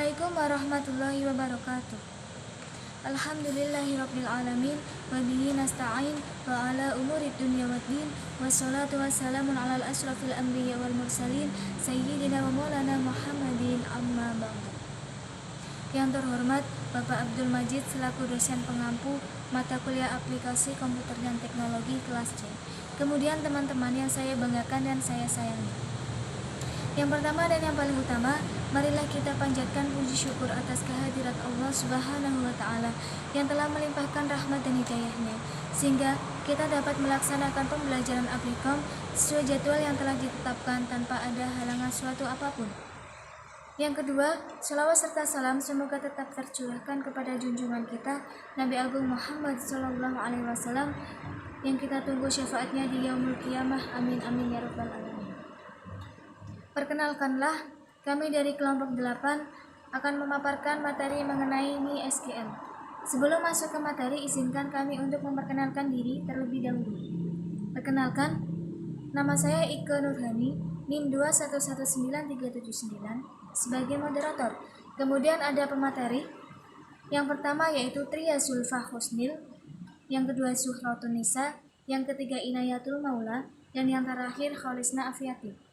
Assalamualaikum warahmatullahi wabarakatuh. Alhamdulillahirabbil alamin wa bihi nasta'in wa ala umurid dunya waddin wassalatu wassalamu ala asyrafil anbiya wal mursalin sayyidina wa maulana Muhammadin amma ba'du. Yang terhormat Bapak Abdul Majid selaku dosen pengampu mata kuliah aplikasi komputer dan teknologi kelas C. Kemudian teman-teman yang saya banggakan dan saya sayangi. Yang pertama dan yang paling utama, marilah kita panjatkan puji syukur atas kehadirat Allah Subhanahu wa Ta'ala yang telah melimpahkan rahmat dan hidayahnya, sehingga kita dapat melaksanakan pembelajaran Aplikom sesuai jadwal yang telah ditetapkan tanpa ada halangan suatu apapun. Yang kedua, shalawat serta salam semoga tetap tercurahkan kepada junjungan kita Nabi Agung Muhammad SAW yang kita tunggu syafaatnya di yaumul qiyamah. Amin amin ya rabbal alamin. Perkenalkanlah, kami dari kelompok 8 akan memaparkan materi mengenai MySQL. Sebelum masuk ke materi, izinkan kami untuk memperkenalkan diri terlebih dahulu. Perkenalkan, nama saya Ike Nurhani, NIM 2119379 sebagai moderator. Kemudian ada pemateri. Yang pertama yaitu Tria Zulfa Husnil, yang kedua Zuhratun Nisa, yang ketiga Inayatul Maula, dan yang terakhir Kholisna Afiati.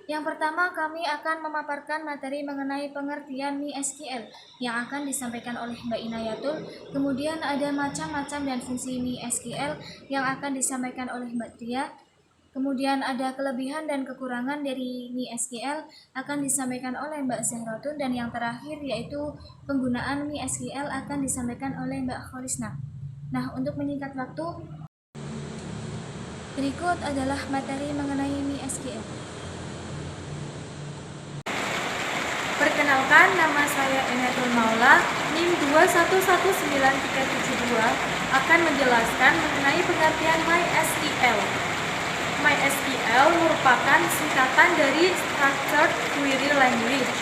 Yang pertama, kami akan memaparkan materi mengenai pengertian MySQL yang akan disampaikan oleh Mbak Inayatul. Kemudian ada macam-macam dan fungsi MySQL yang akan disampaikan oleh Mbak Tria. Kemudian ada kelebihan dan kekurangan dari MySQL akan disampaikan oleh Mbak Zahratun. Dan yang terakhir yaitu penggunaan MySQL akan disampaikan oleh Mbak Kholisna. Nah, untuk menyingkat waktu, berikut adalah materi mengenai MySQL. Perkenalkan, nama saya Inayatul Maula, NIM 2119372 akan menjelaskan mengenai pengertian MySQL. MySQL merupakan singkatan dari Structured Query Language.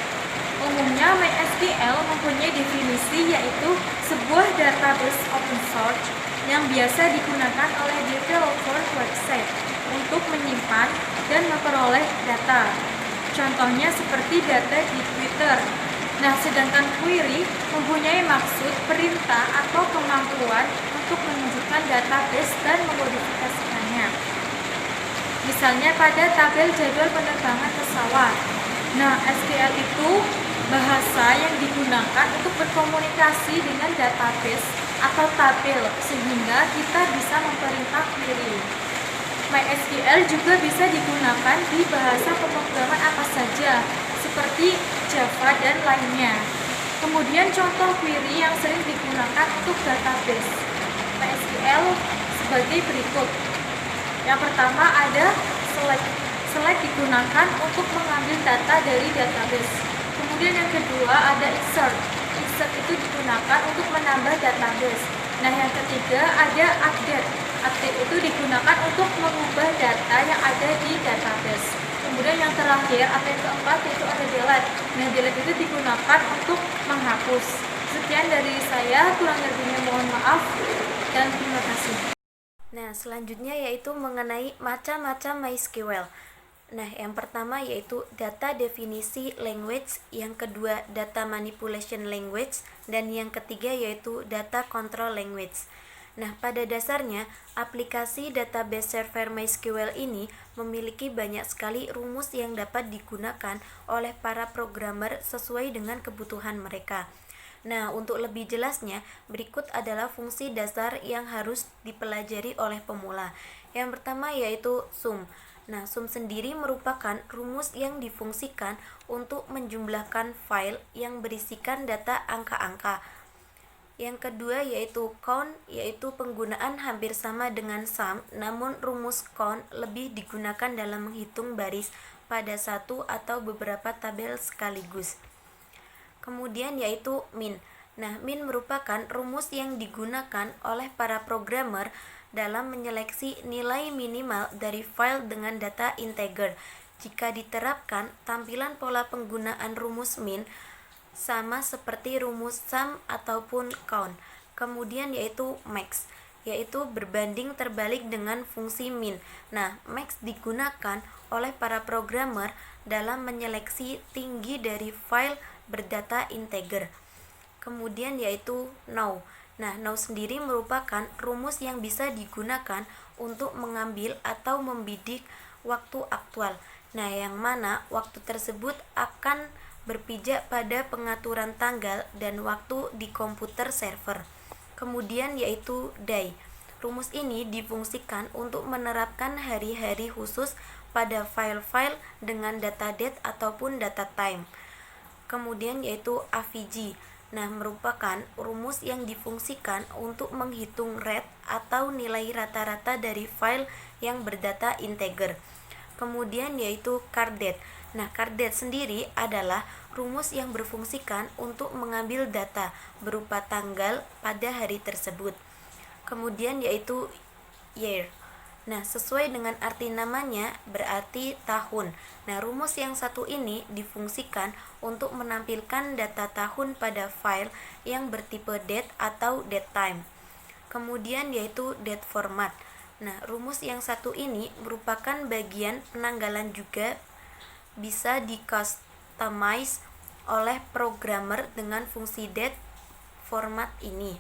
Umumnya MySQL mempunyai definisi yaitu sebuah database open source yang biasa digunakan oleh developer website untuk menyimpan dan memperoleh data. Contohnya seperti data di Twitter. Nah, sedangkan query mempunyai maksud perintah atau kemampuan untuk menunjukkan database dan memodifikasikannya. Misalnya pada tabel jadwal penerbangan pesawat. Nah, SQL itu bahasa yang digunakan untuk berkomunikasi dengan database atau tabel sehingga kita bisa memperintah query. MySQL juga bisa digunakan di bahasa pemrograman apa saja, seperti Java dan lainnya. Kemudian contoh query yang sering digunakan untuk database MySQL sebagai berikut. Yang pertama ada select. Select digunakan untuk mengambil data dari database. Kemudian yang kedua ada insert. Insert itu digunakan untuk menambah database. Nah, yang ketiga ada update. Update itu digunakan untuk mengubah data yang ada di database. Kemudian yang terakhir atau yang keempat itu ada delete. Nah, delete itu digunakan untuk menghapus. Sekian dari saya, kurang lebihnya mohon maaf dan terima kasih. Nah, selanjutnya yaitu mengenai macam-macam MySQL. Nah, yang pertama yaitu data definisi language, yang kedua data manipulation language, dan yang ketiga yaitu data control language. Nah, pada dasarnya, aplikasi database server MySQL ini memiliki banyak sekali rumus yang dapat digunakan oleh para programmer sesuai dengan kebutuhan mereka. Nah, untuk lebih jelasnya, berikut adalah fungsi dasar yang harus dipelajari oleh pemula. Yang pertama yaitu sum. Nah, sum sendiri merupakan rumus yang difungsikan untuk menjumlahkan file yang berisikan data angka-angka. Yang kedua yaitu count, yaitu penggunaan hampir sama dengan sum, namun rumus count lebih digunakan dalam menghitung baris pada satu atau beberapa tabel sekaligus. Kemudian yaitu min. Nah, min merupakan rumus yang digunakan oleh para programmer dalam menyeleksi nilai minimal dari file dengan data integer. Jika diterapkan, tampilan pola penggunaan rumus min sama seperti rumus sum ataupun count. Kemudian yaitu max, yaitu berbanding terbalik dengan fungsi min. Nah, max digunakan oleh para programmer dalam menyeleksi tinggi dari file berdata integer. Kemudian yaitu now. Nah, now sendiri merupakan rumus yang bisa digunakan untuk mengambil atau membidik waktu aktual. Nah, yang mana waktu tersebut akan berpijak pada pengaturan tanggal dan waktu di komputer server. Kemudian yaitu day. Rumus ini difungsikan untuk menerapkan hari-hari khusus pada file-file dengan data date ataupun data time. Kemudian yaitu avg. Nah, merupakan rumus yang difungsikan untuk menghitung rate atau nilai rata-rata dari file yang berdata integer. Kemudian yaitu cardate. Nah, cardate sendiri adalah rumus yang berfungsikan untuk mengambil data berupa tanggal pada hari tersebut. Kemudian yaitu year. Nah, sesuai dengan arti namanya berarti tahun. Nah, rumus yang satu ini difungsikan untuk menampilkan data tahun pada file yang bertipe date atau datetime. Kemudian yaitu date format. Nah, rumus yang satu ini merupakan bagian penanggalan juga bisa di-customize oleh programmer dengan fungsi date format ini.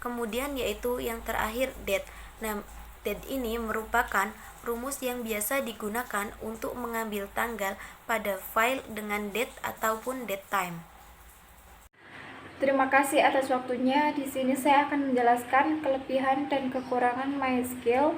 Kemudian yaitu yang terakhir date. Nah, date ini merupakan rumus yang biasa digunakan untuk mengambil tanggal pada file dengan date ataupun datetime. Terima kasih atas waktunya. Di sini saya akan menjelaskan kelebihan dan kekurangan MySQL.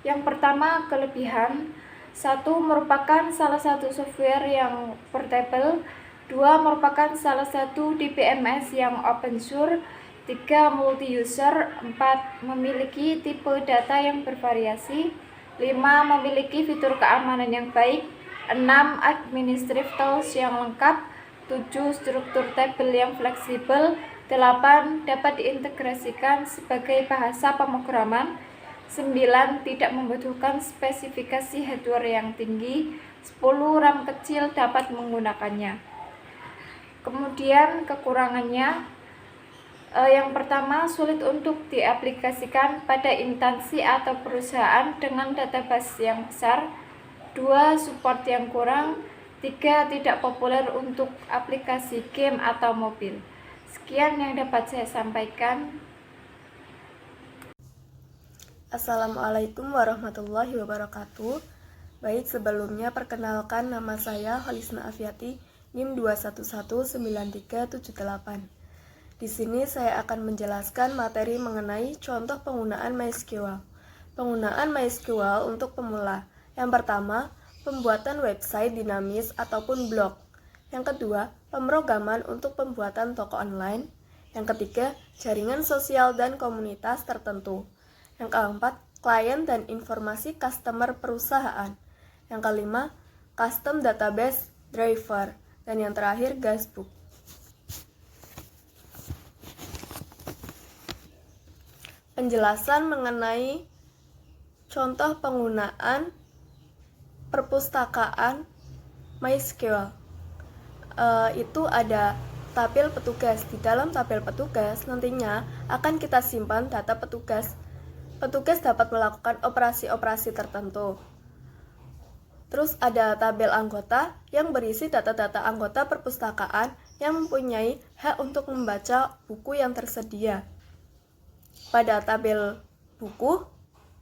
Yang pertama, kelebihan. 1. Merupakan salah satu software yang portable. 2. Merupakan salah satu DBMS yang open source. 3. Multi-user. 4. Memiliki tipe data yang bervariasi. 5. Memiliki fitur keamanan yang baik. 6. Administrative tools yang lengkap. 7. Struktur tabel yang fleksibel. 8. Dapat diintegrasikan sebagai bahasa pemrograman. 9. Tidak membutuhkan spesifikasi hardware yang tinggi. 10. RAM kecil dapat menggunakannya. Kemudian kekurangannya, yang pertama, sulit untuk diaplikasikan pada instansi atau perusahaan dengan database yang besar. 2. Support yang kurang. 3. Tidak populer untuk aplikasi game atau mobil. Sekian yang dapat saya sampaikan. Assalamualaikum warahmatullahi wabarakatuh. Baik, sebelumnya perkenalkan, nama saya Holisna Afiati, NIM 2119378. Di sini saya akan menjelaskan materi mengenai contoh penggunaan MySQL. Penggunaan MySQL untuk pemula. Yang pertama, pembuatan website dinamis ataupun blog. Yang kedua, pemrograman untuk pembuatan toko online. Yang ketiga, jaringan sosial dan komunitas tertentu. Yang keempat, klien dan informasi customer perusahaan. Yang kelima, custom database driver. Dan yang terakhir, guestbook. Penjelasan mengenai contoh penggunaan perpustakaan MySQL. Itu ada tabel petugas. Di dalam tabel petugas nantinya akan kita simpan data petugas. Petugas dapat melakukan operasi-operasi tertentu. Terus ada tabel anggota yang berisi data-data anggota perpustakaan yang mempunyai hak untuk membaca buku yang tersedia. Pada tabel buku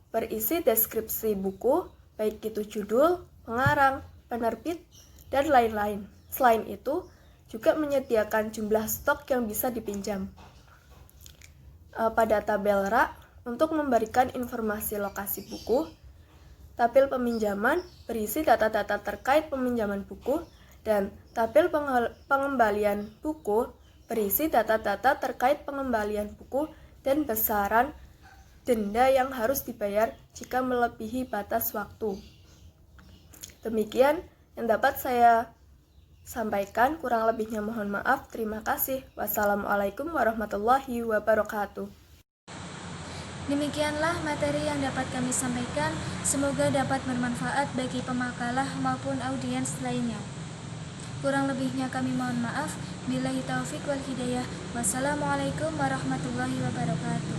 berisi deskripsi buku, baik itu judul, pengarang, penerbit, dan lain-lain. Selain itu, juga menyediakan jumlah stok yang bisa dipinjam. Pada tabel rak, untuk memberikan informasi lokasi buku, tabel peminjaman berisi data-data terkait peminjaman buku, dan tabel pengembalian buku berisi data-data terkait pengembalian buku dan besaran denda yang harus dibayar jika melebihi batas waktu. Demikian yang dapat saya sampaikan, kurang lebihnya mohon maaf. Terima kasih. Wassalamualaikum warahmatullahi wabarakatuh. Demikianlah materi yang dapat kami sampaikan. Semoga dapat bermanfaat bagi pemakalah maupun audiens lainnya. Kurang lebihnya kami mohon maaf. Billahi taufik wal hidayah. Wassalamualaikum warahmatullahi wabarakatuh.